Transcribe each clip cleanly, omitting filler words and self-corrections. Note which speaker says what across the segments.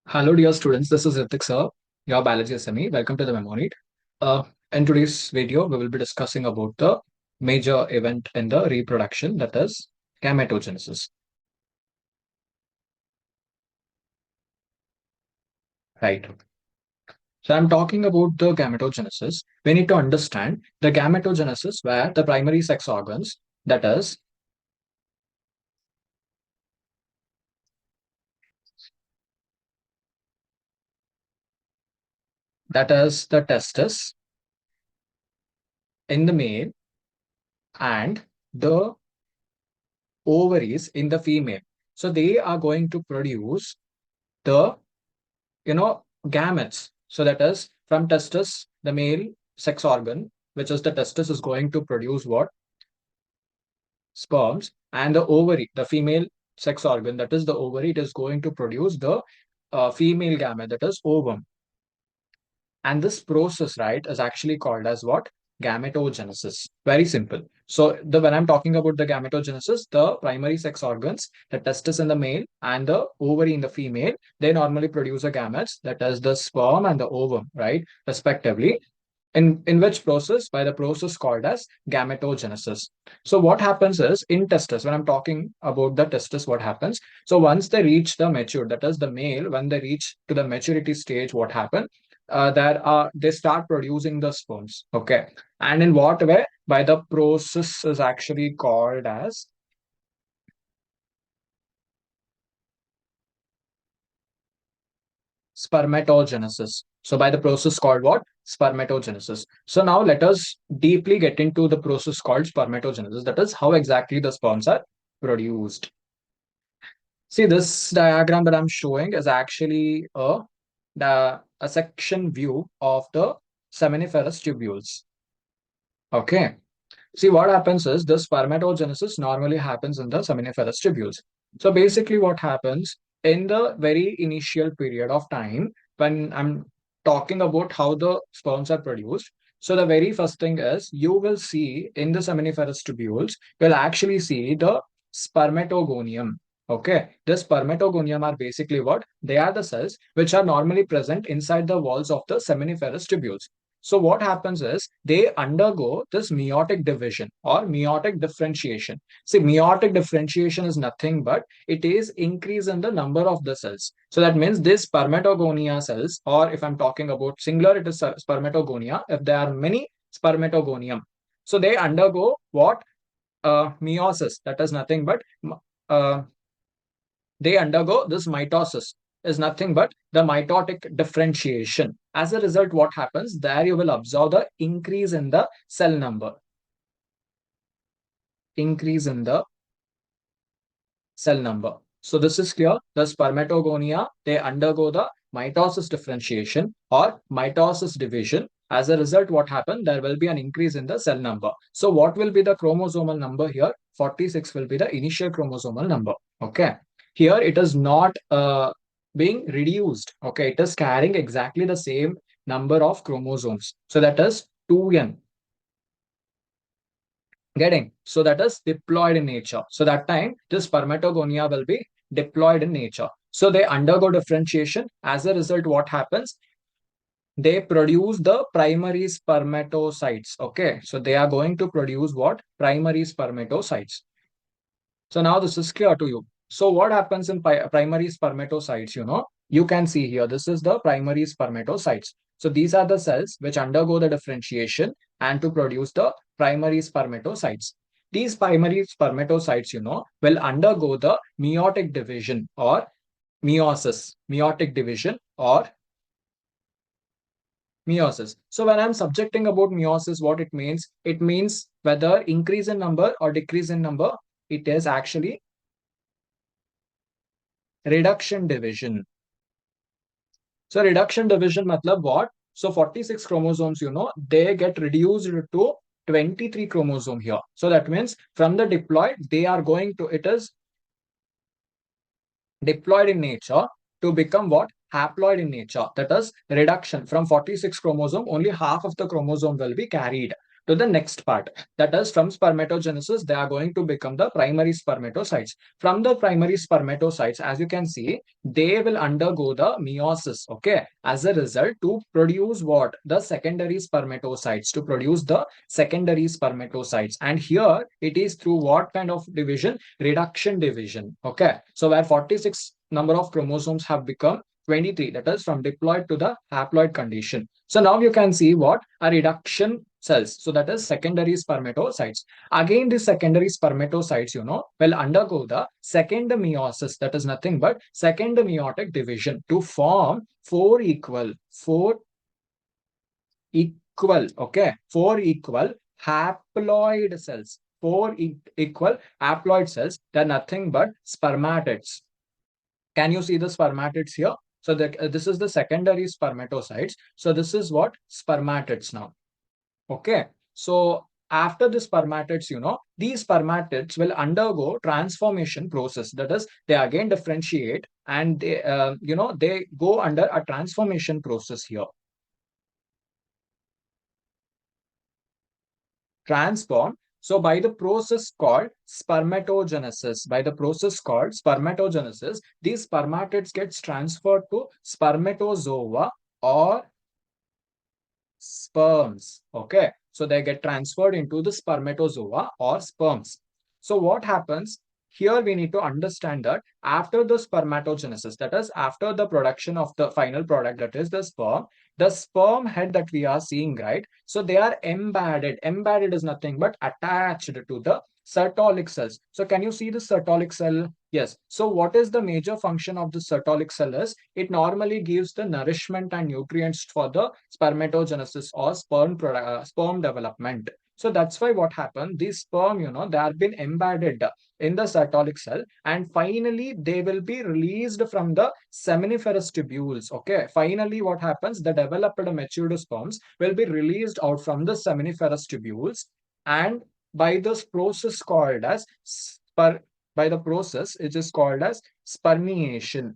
Speaker 1: Hello, dear students. This is Ritik Sir, your biology SME. Welcome to the MEMONEET. In today's video, we will be discussing about the major event in the reproduction, that is gametogenesis. Right. So I'm talking about the gametogenesis. We need to understand the gametogenesis where the primary sex organs, that is the testis in the male and the ovaries in the female. So they are going to produce the gametes. So that is from testis, the male sex organ, which is the testis, is going to produce what? Sperms. And the ovary, the female sex organ, that is the ovary, it is going to produce the female gamete, that is ovum. And this process, right, is actually called as what? Gametogenesis. Very simple. So when I'm talking about the gametogenesis, the primary sex organs, the testis in the male and the ovary in the female, they normally produce a gametes, that is the sperm and the ovum, right, respectively. In which process? By the process called as gametogenesis. So what happens is in testis, when I'm talking about the testis, what happens? So once they reach the mature, that is the male, when they reach to the maturity stage, what happens? They start producing the sperms. Okay. And in what way? By the process is actually called as spermatogenesis. So by the process called what? Spermatogenesis. So now let us deeply get into the process called spermatogenesis. That is how exactly the sperms are produced. See, this diagram that I'm showing is actually a section view of the seminiferous tubules. Okay. See, what happens is the spermatogenesis normally happens in the seminiferous tubules. So basically what happens in the very initial period of time when I'm talking about how the sperms are produced. So the very first thing is you will see in the seminiferous tubules, you'll actually see the spermatogonium. Okay, the spermatogonium are basically what? They are the cells which are normally present inside the walls of the seminiferous tubules. So what happens is they undergo this meiotic division or meiotic differentiation. See, meiotic differentiation is nothing but it is increase in the number of the cells. So that means this spermatogonia cells, or if I'm talking about singular, it is spermatogonia. If there are many spermatogonium, so they undergo what? Meiosis. That is nothing but uh, they undergo this mitosis is nothing but the mitotic differentiation. As a result, what happens? There you will observe the increase in the cell number. Increase in the cell number. So this is clear. The spermatogonia, they undergo the mitosis differentiation or mitosis division. As a result, what happens? There will be an increase in the cell number. So what will be the chromosomal number here? 46 will be the initial chromosomal number. Okay. Here it is not being reduced. Okay. It is carrying exactly the same number of chromosomes. So that is 2n. Getting? So that is diploid in nature. So that time, this spermatogonia will be diploid in nature. So they undergo differentiation. As a result, what happens? They produce the primary spermatocytes. Okay. So they are going to produce what? Primary spermatocytes. So now this is clear to you. So what happens in primary spermatocytes? You can see here, this is the primary spermatocytes. So these are the cells which undergo the differentiation and to produce the primary spermatocytes. These primary spermatocytes, will undergo the meiotic division or meiosis, meiotic division or meiosis. So when I'm subjecting about meiosis, what it means whether increase in number or decrease in number, it is actually reduction division. So reduction division matlab what? So 46 chromosomes, they get reduced to 23 chromosome here. So that means from the diploid, they are going to, it is diploid in nature to become what? Haploid in nature. That is reduction from 46 chromosome, only half of the chromosome will be carried. to the next part. That is, from spermatogenesis, they are going to become the primary spermatocytes. From the primary spermatocytes, as you can see, they will undergo the meiosis. Okay. As a result, to produce what? The secondary spermatocytes, to produce the secondary spermatocytes. And here it is through what kind of division? Reduction division. Okay. So where 46 number of chromosomes have become 23, that is from diploid to the haploid condition. So now you can see what? A reduction cells. So that is secondary spermatocytes. Again, the secondary spermatocytes, will undergo the second meiosis. That is nothing but second meiotic division to form four equal haploid cells. Equal haploid cells. They're nothing but spermatids. Can you see the spermatids here? So this is the secondary spermatocytes. So this is what? Spermatids now. Okay. So after the spermatids, these spermatids will undergo transformation process. That is, they again differentiate and they go under a transformation process here. Transform. So by the process called spermatogenesis, these spermatids gets transferred to spermatozoa or sperms. Okay. So they get transferred into the spermatozoa or sperms. So what happens? Here we need to understand that after the spermatogenesis, that is after the production of the final product, that is the sperm head that we are seeing, right? So they are embedded. Embedded is nothing but attached to the Sertolic cells. So can you see the Sertolic cell? Yes. So what is the major function of the Sertolic cell is? It normally gives the nourishment and nutrients for the spermatogenesis or sperm development. So that's why what happened, these sperm, they have been embedded in the Sertolic cell, and finally they will be released from the seminiferous tubules. Okay. Finally, what happens? The developed matured sperms will be released out from the seminiferous tubules, and by this process called as by the process it is called as spermiation.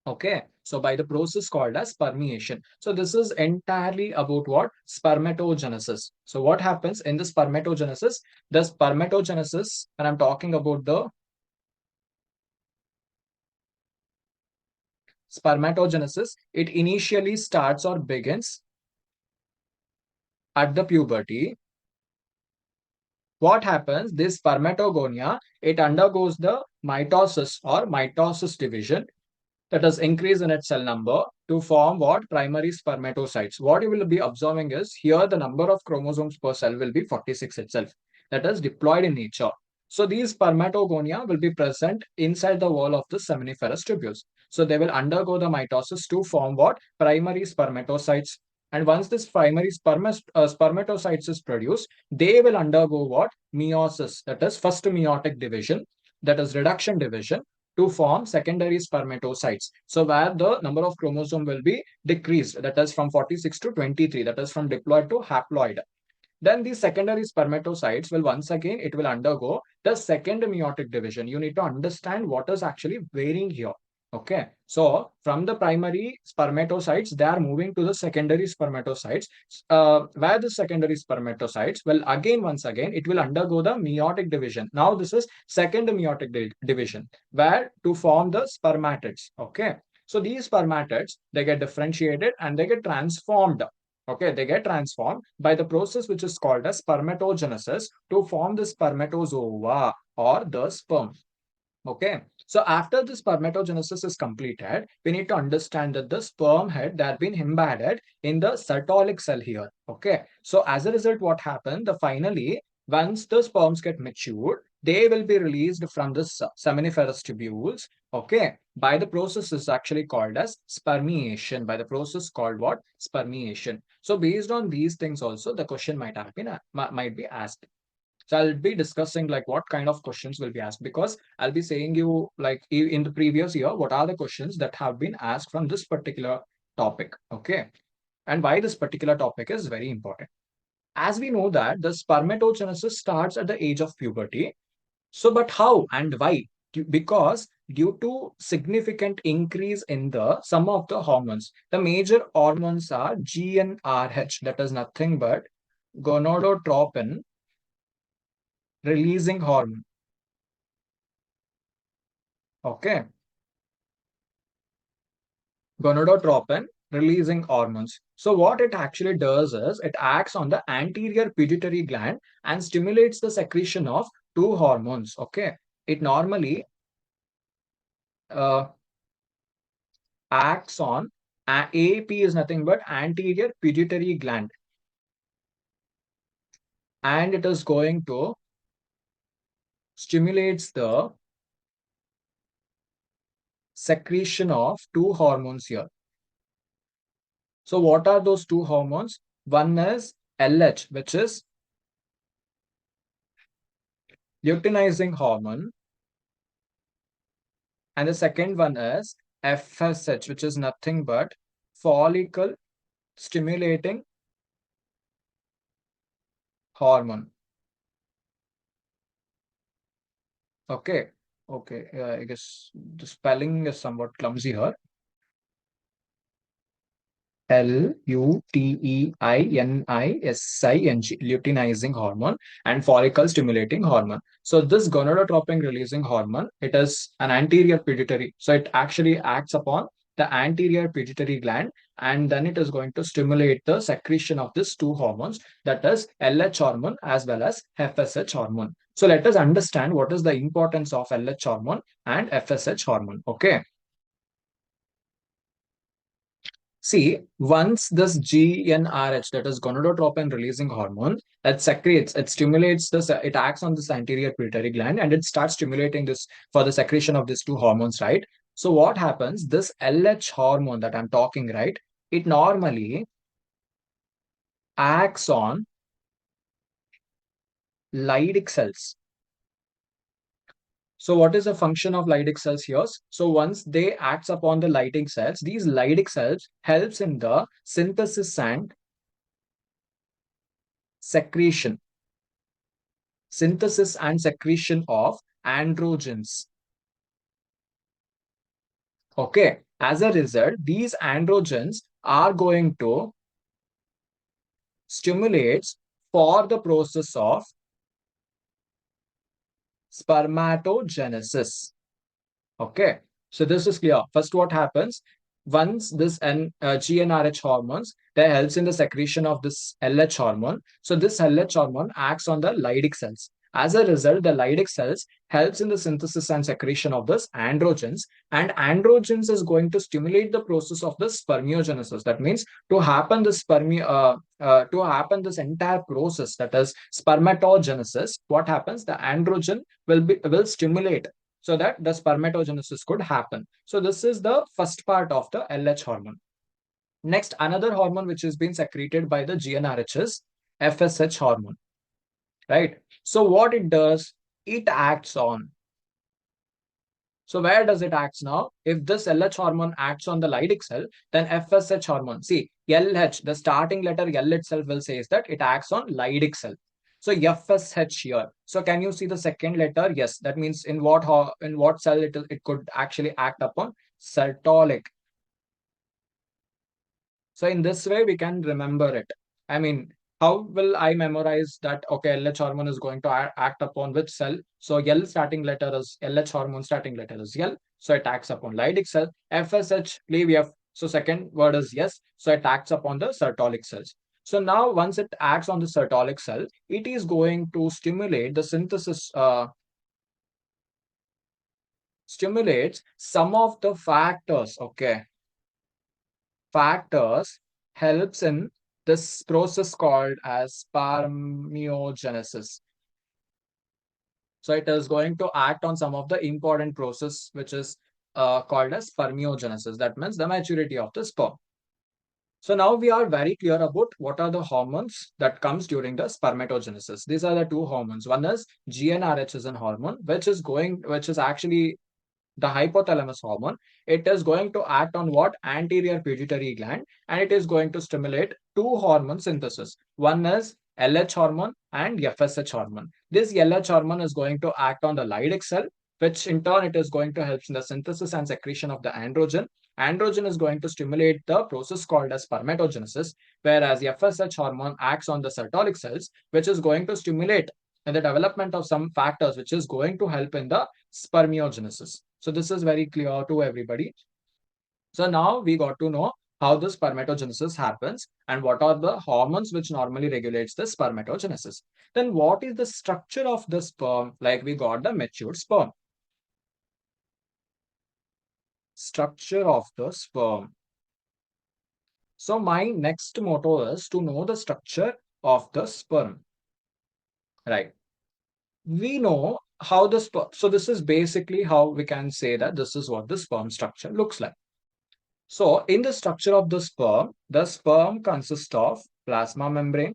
Speaker 1: Okay. So by the process called as spermiation. So this is entirely about what? Spermatogenesis. So what happens in the spermatogenesis? The spermatogenesis, and I'm talking about the spermatogenesis, it initially starts or begins at the puberty. What happens? This spermatogonia, it undergoes the mitosis division, that is increase in its cell number to form what? Primary spermatocytes. What you will be observing is here the number of chromosomes per cell will be 46 itself. That is diploid in nature. So these spermatogonia will be present inside the wall of the seminiferous tubules. So they will undergo the mitosis to form what? Primary spermatocytes. And once this primary spermatocytes is produced, they will undergo what? Meiosis. That is first meiotic division. That is reduction division to form secondary spermatocytes. So where the number of chromosome will be decreased, that is from 46 to 23, that is from diploid to haploid. Then these secondary spermatocytes will once again, it will undergo the second meiotic division. You need to understand what is actually varying here. Okay. So from the primary spermatocytes, they are moving to the secondary spermatocytes, where the secondary spermatocytes will again, once again, it will undergo the meiotic division. Now this is second meiotic division, where to form the spermatids. Okay. So these spermatids, they get differentiated and they get transformed. Okay, they get transformed by the process which is called as spermatogenesis to form the spermatozoa or the sperm. Okay, so after the spermatogenesis is completed, we need to understand that the sperm head that has been embedded in the Sertolic cell here. Okay, so as a result, what happened? Finally, once the sperms get matured, they will be released from the seminiferous tubules. Okay, by the process is actually called as spermiation. By the process called what? Spermiation. So based on these things, also the question might be asked. So I'll be discussing like what kind of questions will be asked, because I'll be saying you like in the previous year, what are the questions that have been asked from this particular topic. Okay. And why this particular topic is very important. As we know that the spermatogenesis starts at the age of puberty. So, but how and why? Because due to significant increase in the some of the hormones, the major hormones are GnRH, that is nothing but gonadotropin releasing hormone. Okay. Gonadotropin releasing hormones. So what it actually does is it acts on the anterior pituitary gland and stimulates the secretion of two hormones. Okay. It normally uh, acts on AAP is nothing but anterior pituitary gland, and it is going to stimulates the secretion of two hormones here. So what are those two hormones? One is LH, which is luteinizing hormone, and the second one is FSH, which is nothing but follicle stimulating hormone. Okay. Okay. I guess the spelling is somewhat clumsy here. luteinising, luteinizing hormone and follicle stimulating hormone. So this gonadotropin releasing hormone, it is an anterior pituitary. So it actually acts upon the anterior pituitary gland, and then it is going to stimulate the secretion of these two hormones, that is LH hormone as well as FSH hormone. So let us understand what is the importance of LH hormone and FSH hormone. Okay. See, once this GnRH, that is gonadotropin releasing hormone, it secretes, it stimulates this, it acts on this anterior pituitary gland and it starts stimulating this for the secretion of these two hormones, right? So what happens? This LH hormone that I'm talking, right? It normally acts on Leydig cells. So what is the function of Leydig cells here? So once they acts upon the Leydig cells, these Leydig cells helps in the synthesis and secretion of androgens. Okay. As a result, these androgens are going to stimulate for the process of spermatogenesis. Okay. So this is clear. First, what happens? Once this GnRH hormones, that helps in the secretion of this LH hormone. So this LH hormone acts on the Leydig cells. As a result, the Leydig cells helps in the synthesis and secretion of this androgens, and androgens is going to stimulate the process of the spermiogenesis. That means to happen this entire process, that is spermatogenesis. What happens? The androgen will stimulate so that the spermatogenesis could happen. So this is the first part of the LH hormone. Next, another hormone which is being secreted by the GnRH is FSH hormone, right? So what it does, it acts on. So where does it act now? If this LH hormone acts on the Leydig cell, then FSH hormone. See, LH, the starting letter L itself will say is that it acts on Leydig cell. So FSH here. So can you see the second letter? Yes, that means in what cell it could actually act upon? Sertolic. So in this way, we can remember it. I mean, how will I memorize that? Okay, LH hormone is going to act upon which cell? So L starting letter is LH hormone starting letter is L. So it acts upon Leydig cell. FSH, leave F. So second word is yes. So it acts upon the Sertolic cells. So now once it acts on the Sertolic cell, it is going to stimulate the synthesis, stimulates some of the factors, okay? Factors helps in this process called as spermiogenesis. So it is going to act on some of the important process which is called as spermiogenesis. That means the maturity of the sperm. So now we are very clear about what are the hormones that comes during the spermatogenesis. These are the two hormones. One is GnRH is an hormone, which is actually the hypothalamus hormone. It is going to act on what? Anterior pituitary gland, and it is going to stimulate two hormone synthesis. One is LH hormone and FSH hormone. This LH hormone is going to act on the Leydig cell, which in turn it is going to help in the synthesis and secretion of the androgen. Androgen is going to stimulate the process called as spermatogenesis, whereas the FSH hormone acts on the Sertolic cells, which is going to stimulate in the development of some factors, which is going to help in the spermiogenesis. So this is very clear to everybody. So now we got to know how the spermatogenesis happens and what are the hormones which normally regulates the spermatogenesis. Then what is the structure of the sperm? Like we got the matured sperm. Structure of the sperm. So my next motto is to know the structure of the sperm. Right. We know how the sperm. So this is basically how we can say that this is what the sperm structure looks like. So in the structure of the sperm consists of plasma membrane,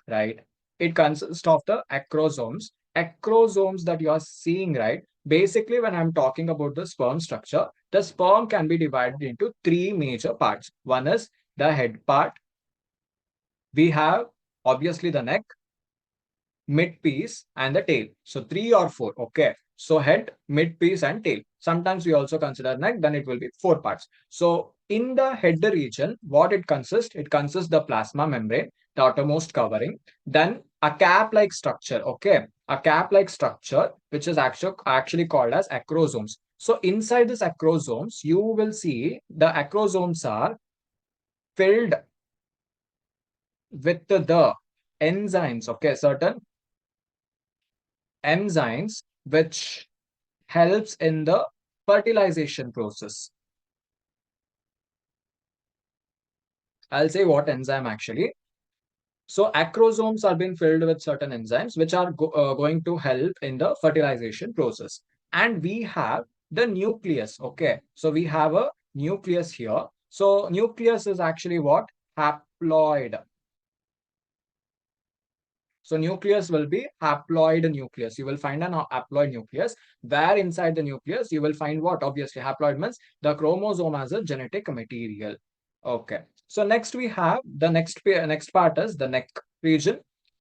Speaker 1: right? It consists of the acrosomes. Acrosomes that you are seeing, right? Basically, when I'm talking about the sperm structure, the sperm can be divided into three major parts. One is the head part. We have obviously the neck, mid piece, and the tail. So three or four. Okay. So head, mid piece, and tail. Sometimes we also consider neck, then it will be four parts. So in the head region, what it consists? It consists the plasma membrane, the outermost covering, then a cap-like structure. Okay. A cap-like structure, which is actually called as acrosomes. So inside this acrosomes, you will see the acrosomes are filled with the enzymes. Okay. Certain enzymes which helps in the fertilization process. I'll say what enzyme actually. So acrosomes are being filled with certain enzymes which are going to help in the fertilization process. And we have the nucleus. Okay. So we have a nucleus here. So nucleus is actually what? Haploid. So nucleus will be haploid nucleus. You will find an haploid nucleus where inside the nucleus you will find what? Obviously haploid means the chromosome as a genetic material. Okay. So next we have the next part is the neck region.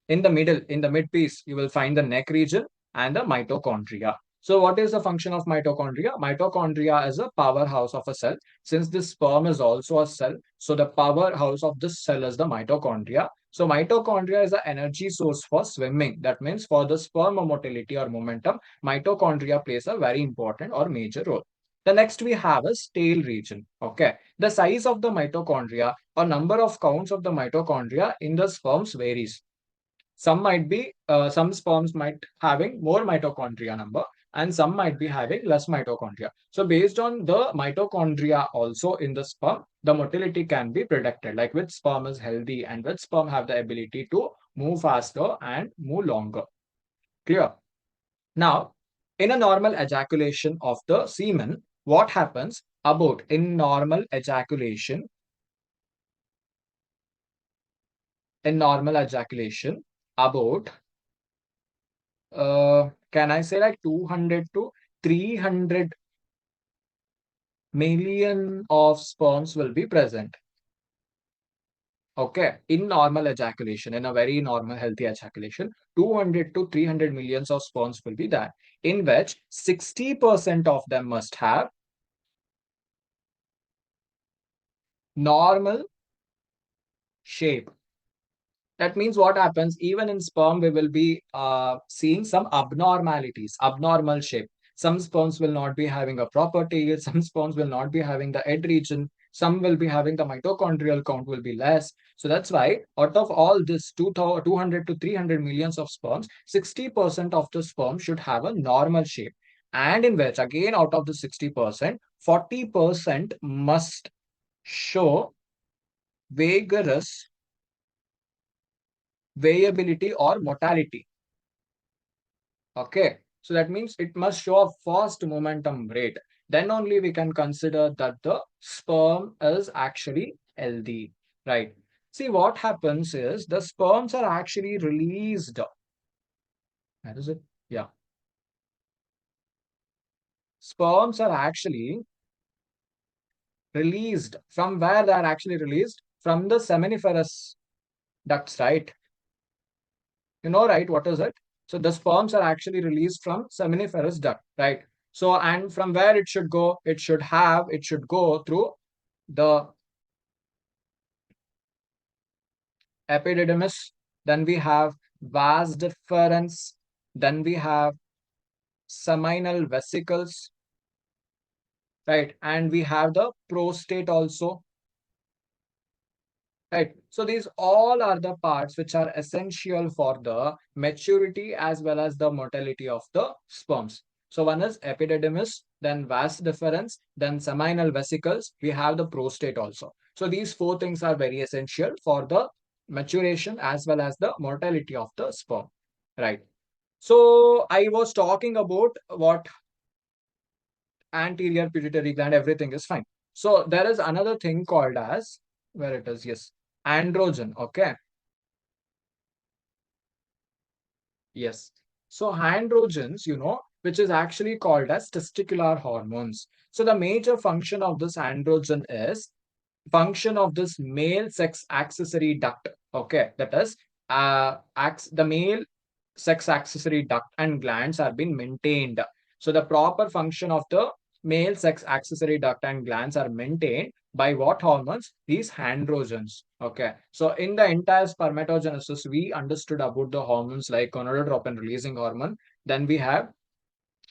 Speaker 1: In the middle, in the mid piece, you will find the neck region and the mitochondria. So what is the function of mitochondria? Mitochondria is a powerhouse of a cell. Since this sperm is also a cell, so the powerhouse of this cell is the mitochondria. So mitochondria is the energy source for swimming. That means for the sperm motility or momentum, mitochondria plays a very important or major role. The next we have is tail region. Okay. The size of the mitochondria or number of counts of the mitochondria in the sperms varies. Some sperms might having more mitochondria number and some might be having less mitochondria. So based on the mitochondria also in the sperm, the motility can be predicted, like which sperm is healthy and which sperm have the ability to move faster and move longer. Clear? Now, in a normal ejaculation of the semen, what happens about in normal ejaculation? In normal ejaculation, about can I say like 200 to 300 million of sperms will be present. Okay, in normal ejaculation, in a very normal healthy ejaculation, 200 to 300 millions of sperms will be there, in which 60% of them must have normal shape. That means what happens, even in sperm, we will be seeing some abnormalities, abnormal shape. Some sperms will not be having a proper tail, some sperms will not be having the head region, some will be having the mitochondrial count will be less. So that's why out of all this 200 to 300 millions of sperms, 60% of the sperm should have a normal shape. And in which, again, out of the 60%, 40% must show vigorous variability or mortality. Okay. So that means it must show a fast momentum rate. Then only we can consider that the sperm is actually healthy. Right. See, what happens is the sperms are actually released. Where is it? Yeah. Sperms are actually released. From where they are actually released? From the seminiferous ducts, right? You know, right? What is it? So the sperms are actually released from seminiferous duct, right? So, and from where it should go? It should go through the epididymis. Then we have vas deferens. Then we have seminal vesicles, right? And we have the prostate also, right? So these all are the parts which are essential for the maturity as well as the motility of the sperms. So one is epididymis, then vas deferens, then seminal vesicles. We have the prostate also. So these four things are very essential for the maturation as well as the mortality of the sperm, right? So I was talking about what anterior pituitary gland, everything is fine. So there is another thing called as, where it is, yes, androgen. Okay. Yes. So androgens, which is actually called as testicular hormones. So the major function of this androgen is function of this male sex accessory duct. Okay, that is the male sex accessory duct and glands are being maintained. So the proper function of the male sex accessory duct and glands are maintained by what hormones? These androgens. Okay. So in the entire spermatogenesis, we understood about the hormones like gonadotropin releasing hormone. Then we have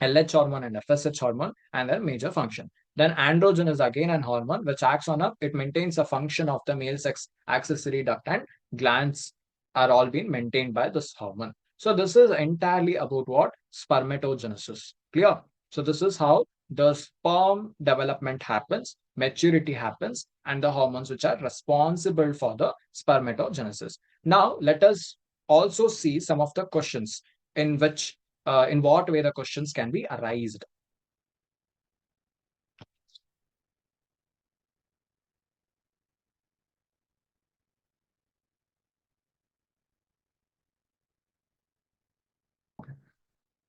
Speaker 1: LH hormone and FSH hormone and their major function. Then androgen is again an hormone which acts on it maintains a function of the male sex accessory duct and glands are all being maintained by this hormone. So this is entirely about what? Spermatogenesis. Clear? So this is how the sperm development happens, maturity happens, and the hormones which are responsible for the spermatogenesis. Now let us also see some of the questions in what way the questions can be arised.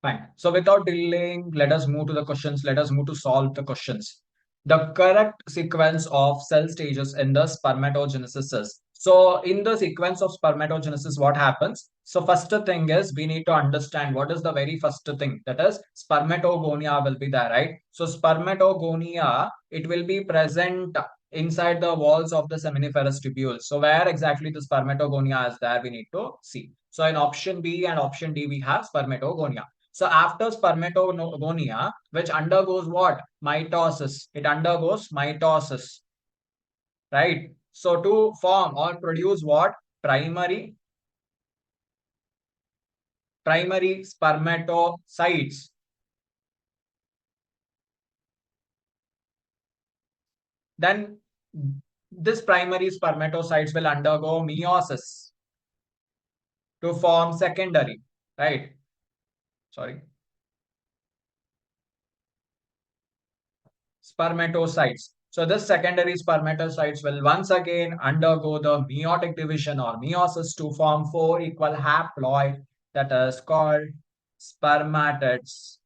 Speaker 1: Fine. So without delaying, let us move to the questions. Let us move to solve the questions. The correct sequence of cell stages in the spermatogenesis is. So in the sequence of spermatogenesis, what happens? So first thing is we need to understand what is the very first thing. That is spermatogonia will be there, right? So spermatogonia, it will be present inside the walls of the seminiferous tubules. So where exactly the spermatogonia is there, we need to see. So in option B and option D, we have spermatogonia. So after spermatogonia, which undergoes what? Mitosis. It undergoes mitosis, right? So to form or produce what? Primary spermatocytes. Then this primary spermatocytes will undergo meiosis to form secondary, right? Sorry. Spermatocytes. So this secondary spermatocytes will once again undergo the meiotic division or meiosis to form four equal haploid that is called spermatids.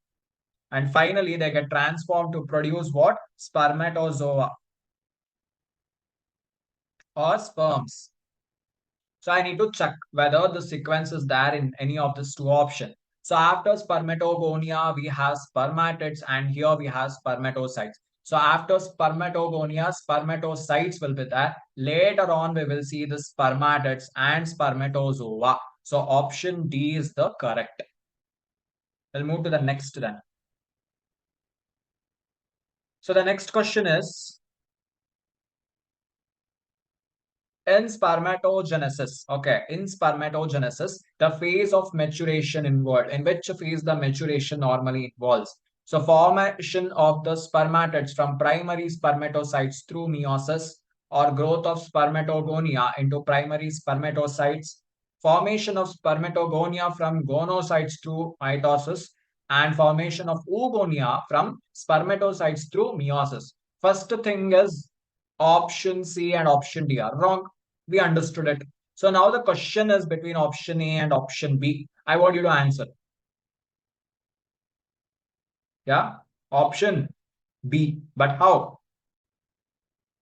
Speaker 1: And finally, they get transformed to produce what? Spermatozoa or sperms. So I need to check whether the sequence is there in any of these two options. So after spermatogonia, we have spermatids and here we have spermatocytes. So after spermatogonia, spermatocytes will be there. Later on, we will see the spermatids and spermatozoa. So option D is the correct. We'll move to the next then. So the next question is, in spermatogenesis, okay, in spermatogenesis, the phase of maturation involved, in which phase the maturation normally involves. So formation of the spermatids from primary spermatocytes through meiosis or growth of spermatogonia into primary spermatocytes, formation of spermatogonia from gonocytes through mitosis, and formation of oogonia from spermatocytes through meiosis. First thing is option C and option D are wrong. We understood it. So now the question is between option A and option B. I want you to answer. Yeah, option B. But how?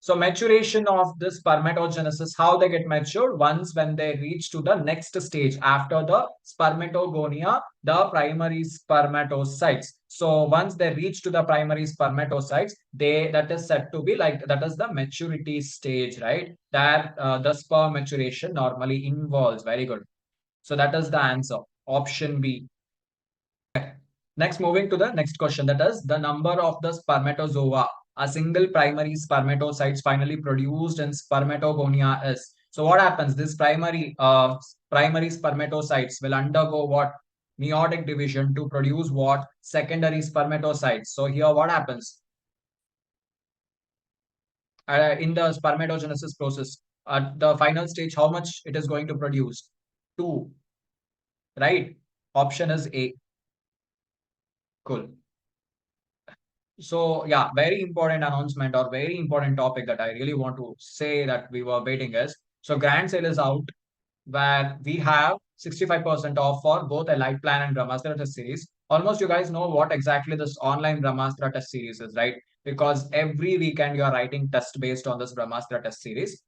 Speaker 1: So maturation of this spermatogenesis, how they get matured once when they reach to the next stage after the spermatogonia, the primary spermatocytes. So once they reach to the primary spermatocytes, they that is said to be like that is the maturity stage, right? That the sperm maturation normally involves. Very good. So that is the answer. Option B. Next, moving to the next question, that is the number of the spermatozoa, a single primary spermatocytes finally produced in spermatogonia is. So what happens? This primary spermatocytes will undergo what? Meiotic division to produce what? Secondary spermatocytes. So here what happens? In the spermatogenesis process, at the final stage, how much it is going to produce? Two, right? Option is A. Cool. So yeah, very important announcement or very important topic that I really want to say that we were waiting is, so grand sale is out where we have 65% off for both Elite Plan and Brahmastra test series. Almost you guys know what exactly this online Brahmastra test series is, right? Because every weekend you are writing test based on this Brahmastra test series.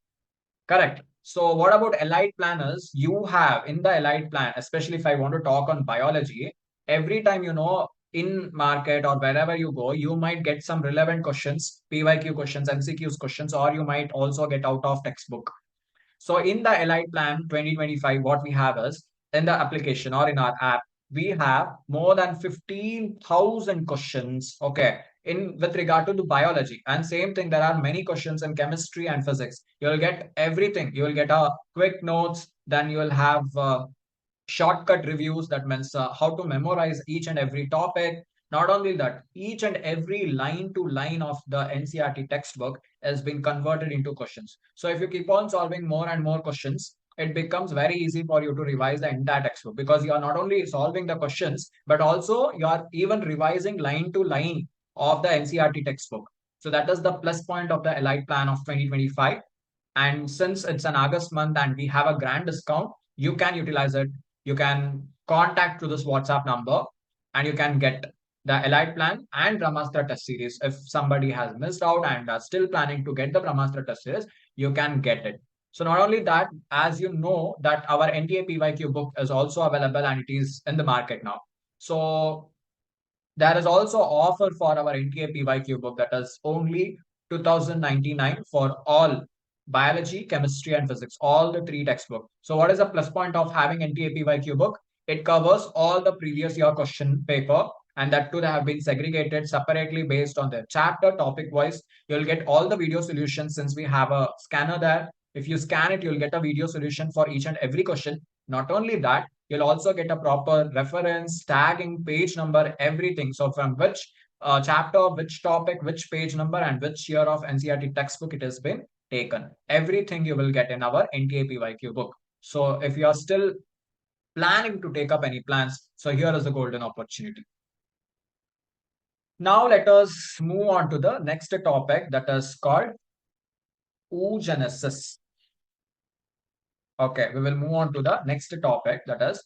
Speaker 1: Correct. So what about allied planners? You have in the allied plan, especially if I want to talk on biology, every time in market or wherever you go, you might get some relevant questions, PYQ questions, MCQs questions, or you might also get out of textbook. So in the Elite Plan 2025, what we have is in the application or in our app, we have more than 15,000 questions. Okay. In with regard to the biology. And same thing, there are many questions in chemistry and physics. You'll get everything. You will get a quick notes, then you will have shortcut reviews, that means how to memorize each and every topic. Not only that, each and every line to line of the NCRT textbook has been converted into questions. So if you keep on solving more and more questions, it becomes very easy for you to revise the entire textbook, because you are not only solving the questions but also you are even revising line to line of the NCRT textbook. So that is the plus point of the Elite Plan of 2025. And since it's an August month and we have a grand discount, you can utilize it. You can contact to this WhatsApp number and you can get the Elite Plan and Brahmastra test series. If somebody has missed out and are still planning to get the Brahmastra test series, you can get it. So not only that, as you know that our NTA PYQ book is also available and it is in the market now. So there is also offer for our NTA PYQ book, that is only 2099 for all biology, chemistry, and physics, all the three textbooks. So what is the plus point of having NTA PYQ book? It covers all the previous year question paper, and that too they have been segregated separately based on their chapter topic wise. You'll get all the video solutions since we have a scanner there. If you scan it, you'll get a video solution for each and every question. Not only that, you'll also get a proper reference, tagging, page number, everything. So from which chapter, which topic, which page number, and which year of NCRT textbook it has been taken. Everything you will get in our NTA PYQ book. So if you are still planning to take up any plans, so here is a golden opportunity. Now let us move on to the next topic, that is called oogenesis. Okay, we will move on to the next topic, that is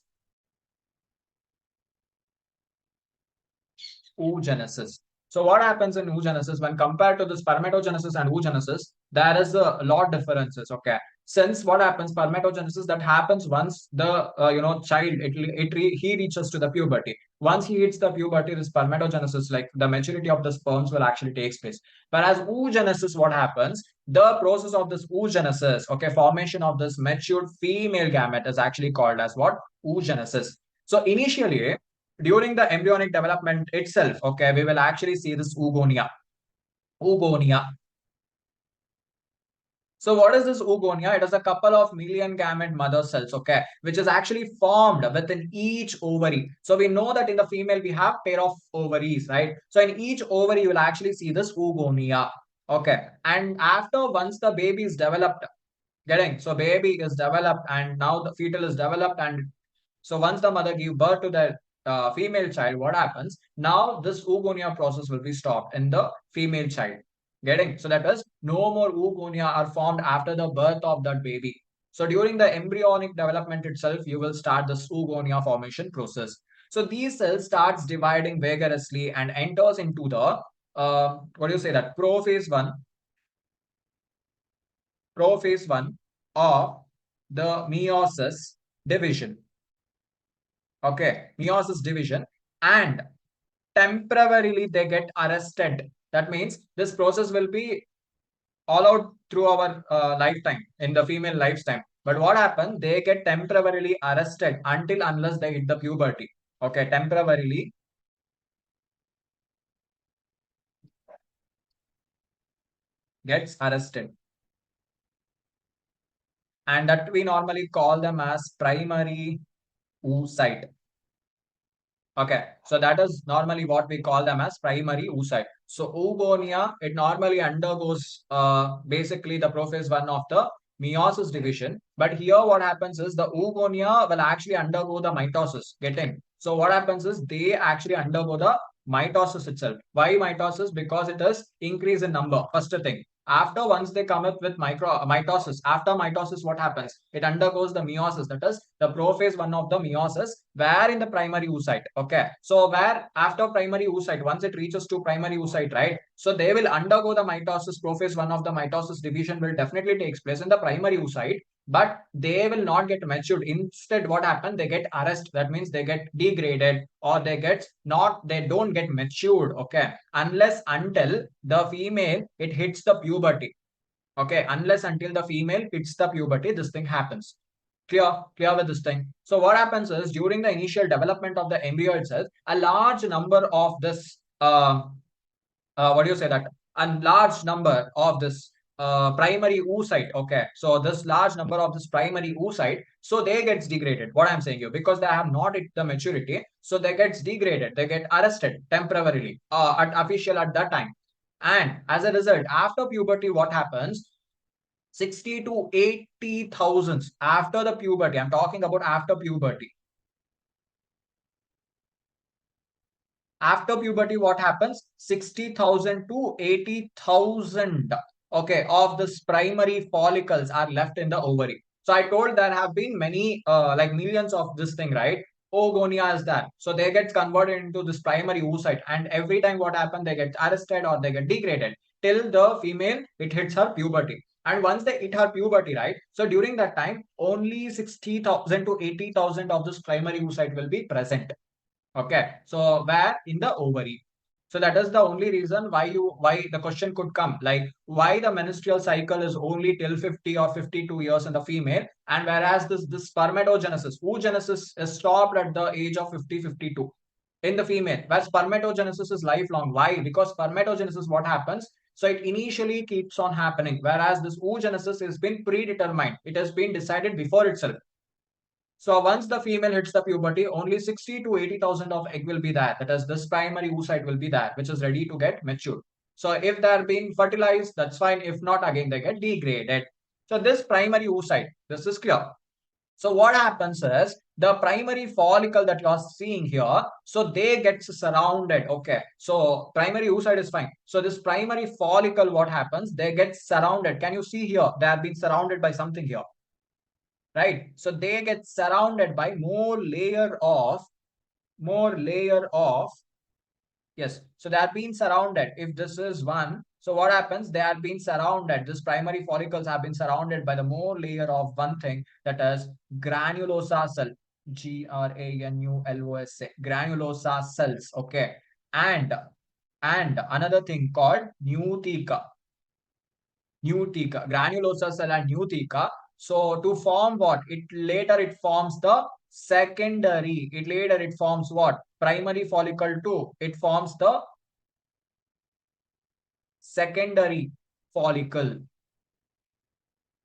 Speaker 1: oogenesis. So what happens in oogenesis when compared to the spermatogenesis and oogenesis? There is a lot differences. Okay, since what happens spermatogenesis, that happens once the child he reaches to the puberty. Once he hits the puberty, the spermatogenesis, like the maturity of the sperms, will actually takes place. Whereas oogenesis, what happens? The process of this oogenesis, okay, formation of this matured female gamete is actually called as what? Oogenesis. So initially, during the embryonic development itself, okay, we will actually see this oogonia. Oogonia. So what is this oogonia? It is a couple of million gamete mother cells, okay, which is actually formed within each ovary. So we know that in the female, we have pair of ovaries, right? So in each ovary, you will actually see this oogonia. Okay. And after once the baby is developed, getting, so baby is developed and now the fetal is developed, and so once the mother give birth to the female child, what happens? Now this oogonia process will be stopped in the female child. Getting, so that is no more oogonia are formed after the birth of that baby. So during the embryonic development itself, you will start this oogonia formation process. So these cells starts dividing vigorously and enters into the what do you say, that prophase one. prophase 1 of the meiosis division. Okay, meiosis division, and temporarily they get arrested. That means this process will be all out through our lifetime, in the female lifetime. But what happens? They get temporarily arrested until unless they hit the puberty. Okay, temporarily gets arrested. And that we normally call them as primary oocyte. Okay, so that is normally what we call them as primary oocyte. So oogonia, it normally undergoes basically the prophase 1 of the meiosis division. But here what happens is the oogonia will actually undergo the mitosis. Getting? So what happens is they actually undergo the mitosis itself. Why mitosis? Because it is increase in number. First thing. After once they come up with mitosis, after mitosis, what happens? It undergoes the meiosis, that is the prophase 1 of the meiosis, where in the primary oocyte. Okay, so where after primary oocyte, once it reaches to primary oocyte, right? So they will undergo the mitosis. Prophase 1 of the mitosis division will definitely takes place in the primary oocyte, but they will not get matured. Instead, what happens? They get arrested. That means they get degraded, or they don't get matured. Okay, unless until the female it hits the puberty. Okay, unless until the female hits the puberty, this thing happens. Clear with this thing. So what happens is during the initial development of the embryo itself, a large number of this what do you say that a large number of this primary oocyte. Okay, so this large number of this primary oocyte, so they gets degraded. What I'm saying here, because they have not hit the maturity, so they gets degraded, they get arrested temporarily at official at that time. And as a result, after puberty, what happens? 60 to 80 thousands after the puberty. I'm talking about after puberty. After puberty, what happens? 60,000 to 80,000, okay, of this primary follicles are left in the ovary. So I told there have been many, like millions of this thing, right? Oogonia is that. So they get converted into this primary oocyte, and every time what happens, they get arrested or they get degraded till the female it hits her puberty. And once they hit her puberty, right? So during that time, only 60,000 to 80,000 of this primary oocyte will be present. Okay, so where in the ovary. So that is the only reason why the question could come, like why the menstrual cycle is only till 50 or 52 years in the female, and whereas this spermatogenesis, oogenesis is stopped at the age of 50-52 in the female, where spermatogenesis is lifelong. Why? Because spermatogenesis, what happens? So it initially keeps on happening, whereas this oogenesis has been predetermined. It has been decided before itself. So once the female hits the puberty, only 60 to 80,000 of egg will be there. That is, this primary oocyte will be there, which is ready to get matured. So if they're being fertilized, that's fine. If not, again, they get degraded. So this primary oocyte, this is clear. So what happens is the primary follicle that you are seeing here, so they get surrounded. Okay, so primary oocyte is fine. So this primary follicle, what happens? They get surrounded. Can you see here? They have been surrounded by something here, right? So they get surrounded by more layer of, yes, so they are being surrounded. If this is one, so what happens? They are being surrounded, this primary follicles have been surrounded by the more layer of one thing, that is granulosa cell. Granulosa, granulosa cells. Okay, and another thing called nucleus. Nucleus, granulosa cell and nucleus. So to form what? It forms the secondary. It later it forms what? Primary follicle 2. It forms the secondary follicle.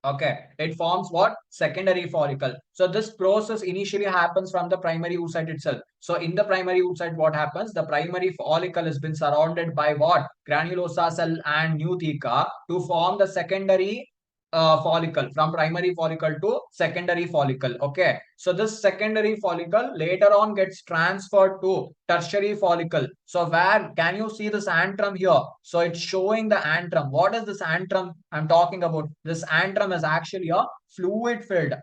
Speaker 1: Okay, it forms what? Secondary follicle. So this process initially happens from the primary oocyte itself. So in the primary oocyte, what happens? The primary follicle has been surrounded by what? Granulosa cell and nucleus to form the secondary follicle, from primary follicle to secondary follicle. Okay, so this secondary follicle later on gets transferred to tertiary follicle. So where can you see this antrum here? So it's showing the antrum. What is this antrum I'm talking about? This antrum is actually a fluid filled.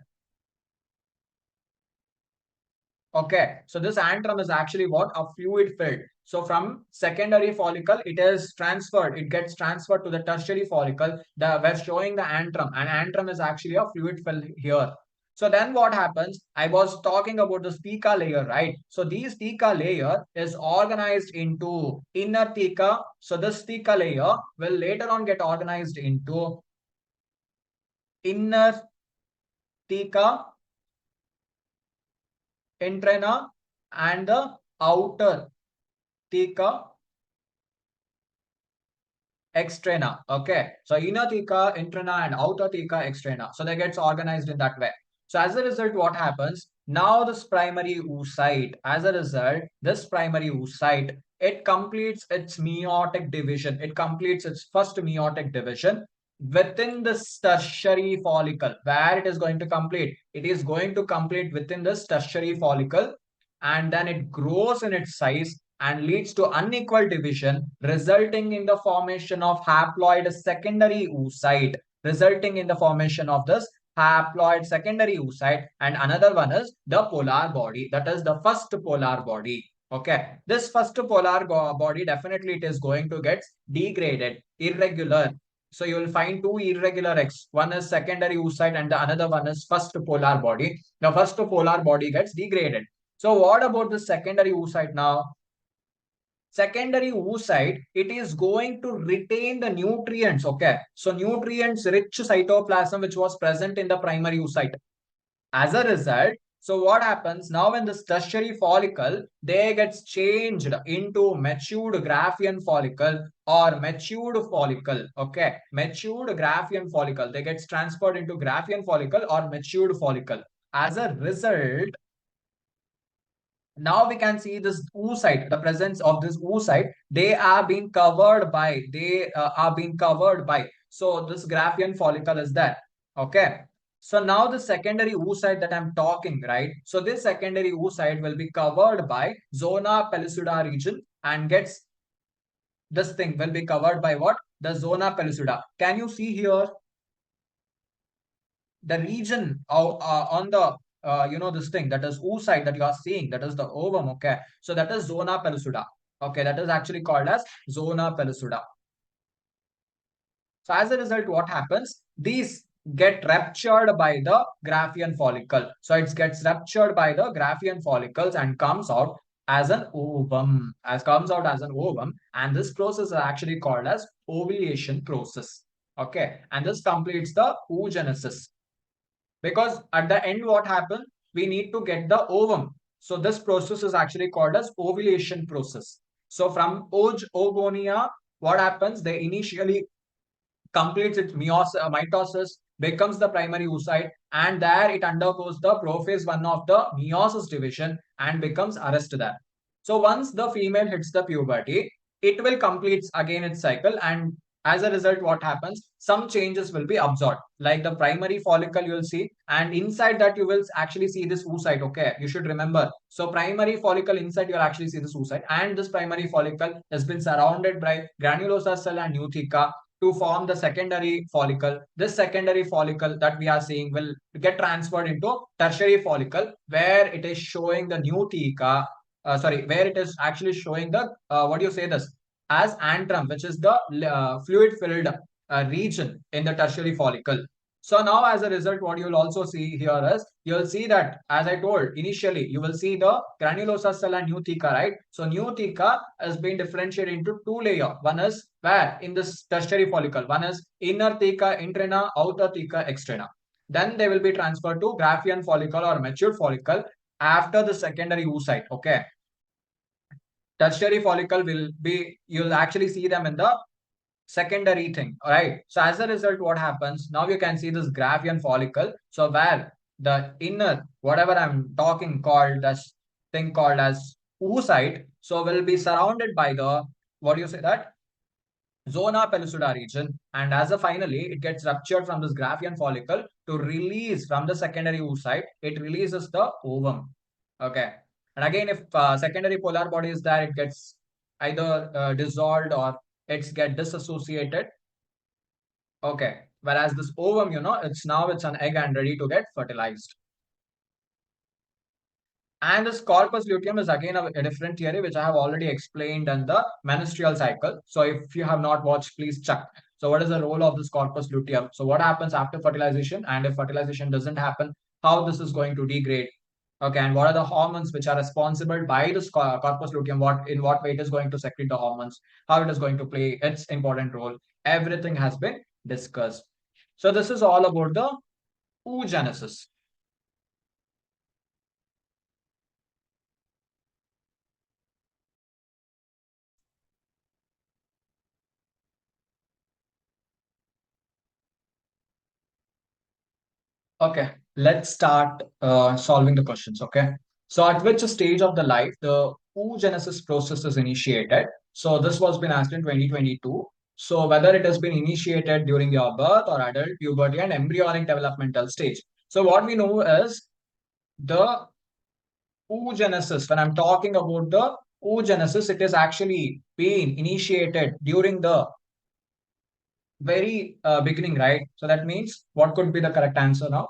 Speaker 1: Okay, so this antrum is actually what? A fluid filled. So from secondary follicle, it is transferred. It gets transferred to the tertiary follicle. We're showing the antrum, and antrum is actually a fluid fill here. So then what happens? I was talking about the theca layer, right? So these theca layer is organized into inner theca. So this theca layer will later on get organized into inner theca, intrana, and the outer theca, externa. Okay. So inner theca, interna, and outer theca, externa. So they gets organized in that way. So as a result, what happens? Now this primary oocyte, as a result, this primary oocyte, it completes its meiotic division. It completes its first meiotic division within this tertiary follicle. Where it is going to complete? It is going to complete within this tertiary follicle, and then it grows in its size and leads to unequal division, resulting in the formation of haploid secondary oocyte, resulting in the formation of this haploid secondary oocyte. And another one is the polar body, that is the first polar body. Okay, this first polar body, definitely it is going to get degraded, irregular. So you will find two irregular X. One is secondary oocyte and the another one is first polar body. The first polar body gets degraded. So what about the secondary oocyte now? Secondary oocyte, it is going to retain the nutrients. Okay, so nutrients rich cytoplasm which was present in the primary oocyte. As a result, so what happens now in this tertiary follicle, they gets changed into matured Graafian follicle or matured follicle. Okay, matured Graafian follicle, they gets transferred into Graafian follicle or matured follicle. As a result, now we can see this oocyte, the presence of this oocyte. They are being covered by, so this Graafian follicle is there. Okay. So now the secondary oocyte that I'm talking, right? So this secondary oocyte will be covered by zona pellucida region and gets, this thing will be covered by what? The zona pellucida. Can you see here? The region on the this thing, that is oocyte that you are seeing, that is the ovum. Okay, so that is zona pellucida. Okay, that is actually called as zona pellucida. So as a result, what happens? These get ruptured by the Graafian follicle. So it gets ruptured by the Graafian follicles and comes out as an ovum. And this process is actually called as ovulation process. Okay, and this completes the oogenesis. Because at the end, what happens? We need to get the ovum. So this process is actually called as ovulation process. So from oogonia, what happens? They initially completes its mitosis, becomes the primary oocyte, and there it undergoes the prophase one of the meiosis division and becomes arrest there. So once the female hits the puberty, it will complete again its cycle, and as a result, what happens? Some changes will be absorbed, like the primary follicle you will see, and inside that you will actually see this oocyte. Okay, you should remember. So primary follicle inside you will actually see this oocyte, and this primary follicle has been surrounded by granulosa cell and nutheca to form the secondary follicle. This secondary follicle that we are seeing will get transferred into tertiary follicle, where it is showing the nutheca. Where it is actually showing the what do you say this, as antrum, which is the fluid filled region in the tertiary follicle. So now as a result, what you will also see here is, you will see that, as I told initially, you will see the granulosa cell and nutheca, right? So nutheca has been differentiated into two layers. One is where in this tertiary follicle, one is inner theca interna, outer theca externa. Then they will be transferred to Graafian follicle or matured follicle after the secondary oocyte. Okay, tertiary follicle will be, you'll actually see them in the secondary thing. All right, so as a result, what happens now? You can see this Graafian follicle, so where the inner, whatever I'm talking, called this thing called as oocyte, so will be surrounded by the, what do you say that, zona pellucida region, and as a finally it gets ruptured from this Graafian follicle to release from the secondary oocyte, it releases the ovum. Okay, and again, if secondary polar body is there, it gets either dissolved or it's get disassociated. Okay, whereas this ovum, it's now it's an egg and ready to get fertilized. And this corpus luteum is again a different theory, which I have already explained in the menstrual cycle. So if you have not watched, please check. So what is the role of this corpus luteum? So what happens after fertilization? And if fertilization doesn't happen, how this is going to degrade? Okay, and what are the hormones which are responsible by this corpus luteum? What in what way it is going to secrete the hormones? How it is going to play its important role? Everything has been discussed. So this is all about the oogenesis. Okay, let's start solving the questions. Okay, so at which stage of the life the oogenesis process is initiated? So this was been asked in 2022. So whether it has been initiated during your birth or adult puberty and embryonic developmental stage. So what we know is the oogenesis. When I'm talking about the oogenesis, it is actually being initiated during the very beginning, right? So that means what could be the correct answer now?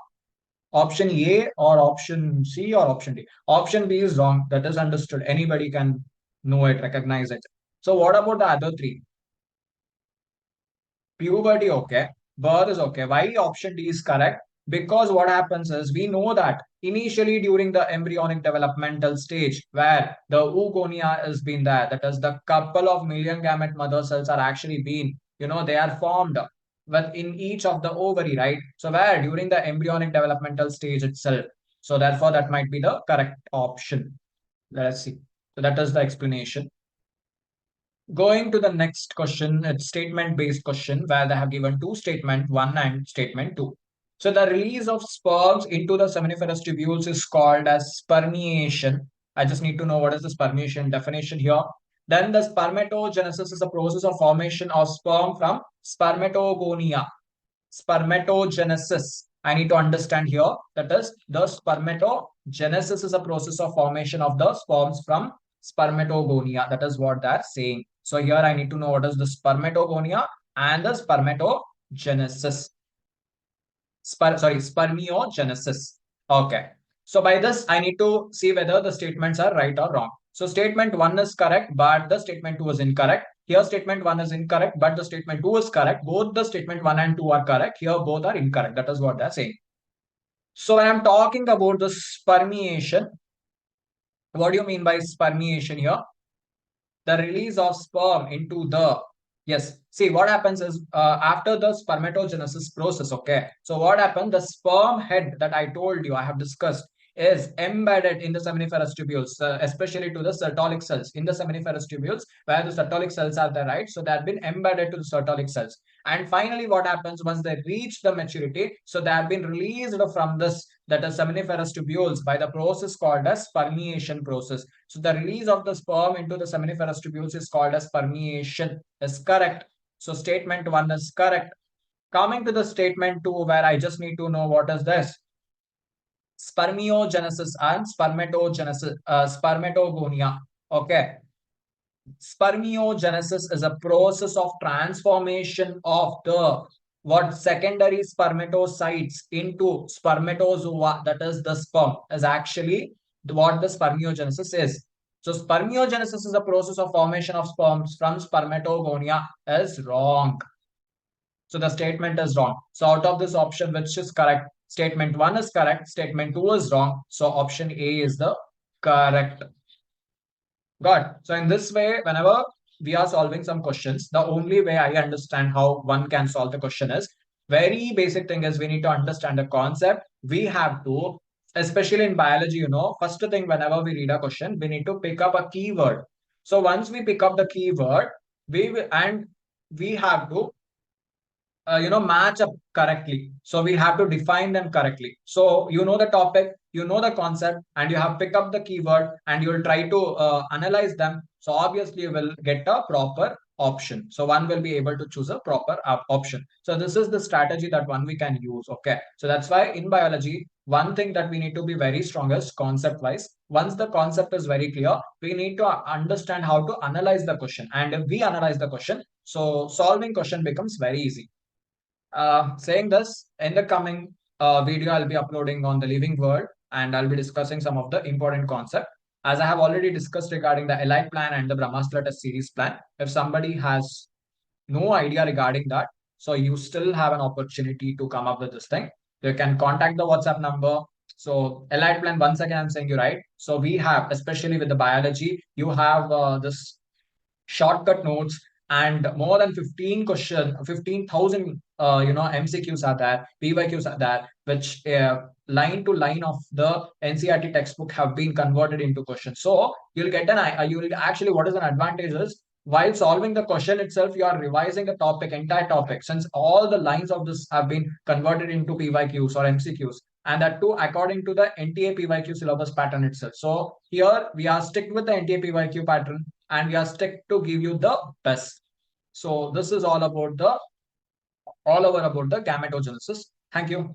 Speaker 1: Option A or option C or option D? Option B is wrong. That is understood. Anybody can know it, recognize it. So what about the other three? Puberty, okay. Birth is okay. Why option D is correct? Because what happens is we know that initially during the embryonic developmental stage where the oogonia has been there, that is the couple of million gamete mother cells are actually being, they are formed within each of the ovary, right? So where during the embryonic developmental stage itself. So therefore that might be the correct option. Let's see. So that is the explanation. Going to the next question, it's statement-based question where they have given two statement one and statement two. So the release of sperms into the seminiferous tubules is called as spermiation. I just need to know what is the spermiation definition here. Then the spermatogenesis is a process of formation of sperm from spermatogonia. Spermatogenesis. I need to understand here. That is, the spermatogenesis is a process of formation of the sperms from spermatogonia. That is what they're saying. So here I need to know what is the spermatogonia and the spermatogenesis. Spermiogenesis. Okay. So by this, I need to see whether the statements are right or wrong. So statement one is correct, but the statement two is incorrect. Here statement one is incorrect, but the statement two is correct. Both the statement one and two are correct. Here both are incorrect. That is what they're saying. So when I'm talking about the spermiation, what do you mean by spermiation here? The release of sperm into the yes, see what happens is after the spermatogenesis process, okay, so what happened, the sperm head that I told you I have discussed is embedded in the seminiferous tubules, especially to the sertolic cells in the seminiferous tubules where the sertolic cells are there, right? So they have been embedded to the sertolic cells, and finally what happens once they reach the maturity, so they have been released from this, that is seminiferous tubules, by the process called as spermiation process. So the release of the sperm into the seminiferous tubules is called as spermiation. Is correct. So statement one is correct. Coming to the statement two, where I just need to know what is this. Spermiogenesis and spermatogonia. Okay. Spermiogenesis is a process of transformation of the what secondary spermatocytes into spermatozoa, that is the sperm, is actually what the spermiogenesis is. So spermiogenesis is a process of formation of sperms from spermatogonia is wrong. So the statement is wrong. So out of this option, which is correct? Statement one is correct. Statement two is wrong. So option A is the correct. Got. So in this way, whenever we are solving some questions, the only way I understand how one can solve the question is very basic thing is we need to understand the concept. We have to, especially in biology, first thing whenever we read a question, we need to pick up a keyword. So once we pick up the keyword, we will, and we have to match up correctly. So we have to define them correctly. So you know the topic, you know the concept, and you have pick up the keyword and you will try to analyze them. So obviously you will get a proper option. So one will be able to choose a proper option. So this is the strategy that one we can use. Okay. So that's why in biology, one thing that we need to be very strong is concept wise. Once the concept is very clear, we need to understand how to analyze the question. And if we analyze the question, so solving question becomes very easy. Saying this, in the coming video, I'll be uploading on the living world. and I'll be discussing some of the important concepts. As I have already discussed regarding the Elite plan and the Brahmastra test series plan, if somebody has no idea regarding that, so you still have an opportunity to come up with this thing. You can contact the WhatsApp number. So Elite plan, once again, I'm saying you right. So we have, especially with the biology, you have this shortcut notes and more than 15,000 MCQs are there, PYQs are there, which line to line of the NCRT textbook have been converted into questions. So you'll get you will actually, what is an advantage is, while solving the question itself, you are revising the topic, entire topic, since all the lines of this have been converted into PYQs or MCQs, and that too according to the NTA PYQ syllabus pattern itself. So here we are stick with the NTA PYQ pattern, and we are stick to give you the best. So this is all over about the gametogenesis. Thank you.